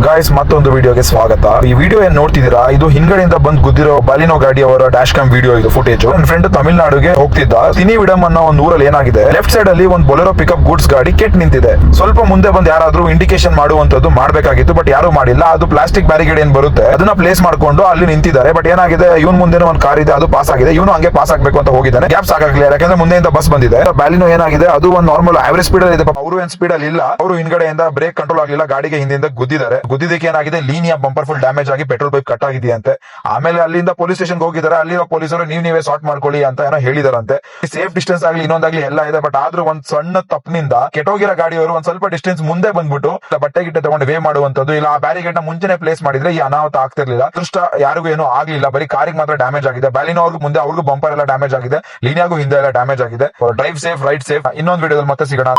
Guys ಮತ್ತೊಂದು ವಿಡಿಯೋಗೆ ಸ್ವಾಗತ. ಈ ವಿಡಿಯೋ ಏನ್ ನೋಡ್ತಿದ್ದೀರಾ, ಇದು ಹಿಂಗಡೆಯಿಂದ ಬಂದ್ ಗುದ್ದಿರೋ ಬಾಲಿನೋ ಗಾಡಿ ಅವರ ಡ್ಯಾಶ್ ಕ್ಯಾಮ್ ವಿಡಿಯೋ. ಇದು ಫುಟೇಜ್. ನನ್ನ ಫ್ರೆಂಡ್ ತಮಿಳುನಾಡಿಗೆ ಹೋಗ್ತಿದ್ದ. ತಿನಿವಿಡಂ ಅನ್ನೋ ಒಂದು ಊರಲ್ಲಿ ಏನಾಗಿದೆ, ಲೆಫ್ಟ್ ಸೈಡ್ ಅಲ್ಲಿ ಒಂದು ಬೊಲೆರೋ ಪಿಕಪ್ ಗೂಡ್ಸ್ ಗಾಡಿ ಕೆಟ್ ನಿಂತಿದೆ. ಸ್ವಲ್ಪ ಮುಂದೆ ಬಂದು ಯಾರಾದ್ರೂ ಇಂಡಿಕೇಶನ್ ಮಾಡುವಂತದ್ದು ಮಾಡ್ಬೇಕಾಗಿತ್ತು, ಬಟ್ ಯಾರು ಮಾಡಿಲ್ಲ. ಅದು ಪ್ಲಾಸ್ಟಿಕ್ ಬ್ಯಾರಿಗೇಡ್ ಏನ್ ಬರುತ್ತೆ ಅದನ್ನ ಪ್ಲೇಸ್ ಮಾಡ್ಕೊಂಡು ಅಲ್ಲಿ ನಿಂತಿದ್ದಾರೆ. ಬಟ್ ಏನಾಗಿದೆ, ಇವನ್ ಮುಂದೆ ಒಂದು ಕಾರ್ ಇದೆ, ಅದು ಪಾಸ್ ಆಗಿದೆ. ಇವನು ಹಂಗೆ ಪಾಸ್ ಆಗ್ಬೇಕು ಅಂತ ಹೋಗಿದ್ದಾನೆ. ಗ್ಯಾಪ್ ಸಾಕಾಗ್ಲಿಲ್ಲ, ಯಾಕಂದ್ರೆ ಮುಂದೆಯಿಂದ ಬಸ್ ಬಂದಿದೆ. ಬಾಲಿನೋ ಏನಾಗಿದೆ, ಅದು ಒಂದು ನಾರ್ಮಲ್ ಆವರೇಜ್ ಸ್ಪೀಡ್ ಅಲ್ಲಿ ಇದೆ. ಅವರು ಏನ್ ಸ್ಪೀಡ್ ಅಲ್ಲಿ ಇಲ್ಲ, ಅವರು ಹಿಂದ್ಗಡೆಯಿಂದ ಬ್ರೇಕ್ ಕಂಟ್ರೋಲ್ ಆಗಲಿಲ್ಲ, ಗಾಡಿಗೆ ಹಿಂದಿಂದ ಗುದ್ದಿದ್ದಾರೆ. ಗುದ್ದಿದ್ದಕ್ಕೆ ಏನಾಗಿದೆ, ಲೀನಿಯಾ ಬಂಪರ್ ಫುಲ್ ಡ್ಯಾಮೇಜ್ ಆಗಿ ಪೆಟ್ರೋಲ್ ಪೈಪ್ ಕಟ್ ಆಗಿದೆಯಂತೆ. ಆಮೇಲೆ ಅಲ್ಲಿಂದ ಪೊಲೀಸ್ ಸ್ಟೇಷನ್ ಹೋಗಿದ್ದಾರೆ. ಅಲ್ಲಿರೋ ಪೊಲೀಸರು ನೀವೇ ಸಾರ್ಟ್ ಮಾಡ್ಕೊಳ್ಳಿ ಅಂತ ಏನೋ ಹೇಳಿದಾರಂತೆ. ಸೇಫ್ ಡಿಸ್ಟೆನ್ಸ್ ಆಗ್ಲಿ ಇನ್ನೊಂದಾಗ್ಲಿ ಎಲ್ಲ ಇದೆ. ಬಟ್ ಆದ್ರೂ ಒಂದ್ ಸಣ್ಣ ತಪ್ಪಿನಿಂದ ಕೆಟ್ಟೋಗಿರೋ ಗಾಡಿಯವರು ಒಂದ್ ಸ್ವಲ್ಪ ಡಿಸ್ಟೆನ್ಸ್ ಮುಂದೆ ಬಂದ್ಬಿಟ್ಟು ಬಟ್ಟೆ ಗಿಟ್ಟೆ ತಗೊಂಡು ವೇ ಮಾಡುವಂತದ್ದು, ಇಲ್ಲ ಆ ಬ್ಯಾರಿಗೇಡ್ ನ ಮುಂಚೆನೆ ಪ್ಲೇಸ್ ಮಾಡಿದ್ರೆ ಈ ಅನಾಹುತ ಆಗ್ತಿರ್ಲಿಲ್ಲ. ಅದೃಷ್ಟ ಯಾರಿಗೂ ಏನೂ ಆಗ್ಲಿಲ್ಲ, ಬರೀ ಕಾರಿಗೆ ಮಾತ್ರ ಡ್ಯಾಮೇಜ್ ಆಗಿದೆ. ಬ್ಯಾಲಿನೋ ಅವ್ರಿಗೂ ಮುಂದೆ ಅವ್ರಿಗೂ ಬಂಪರ್ ಎಲ್ಲ ಡ್ಯಾಮೇಜ್ ಆಗಿದೆ, ಲೀನಿಯಾಗೂ ಹಿಂದೆ ಎಲ್ಲ ಡ್ಯಾಮೇಜ್ ಆಗಿದೆ. Drive safe, ride safe. ಇನ್ನೊಂದು ವಿಡಿಯೋದಲ್ಲಿ ಮತ್ತೆ ಸಿಗೋಣ.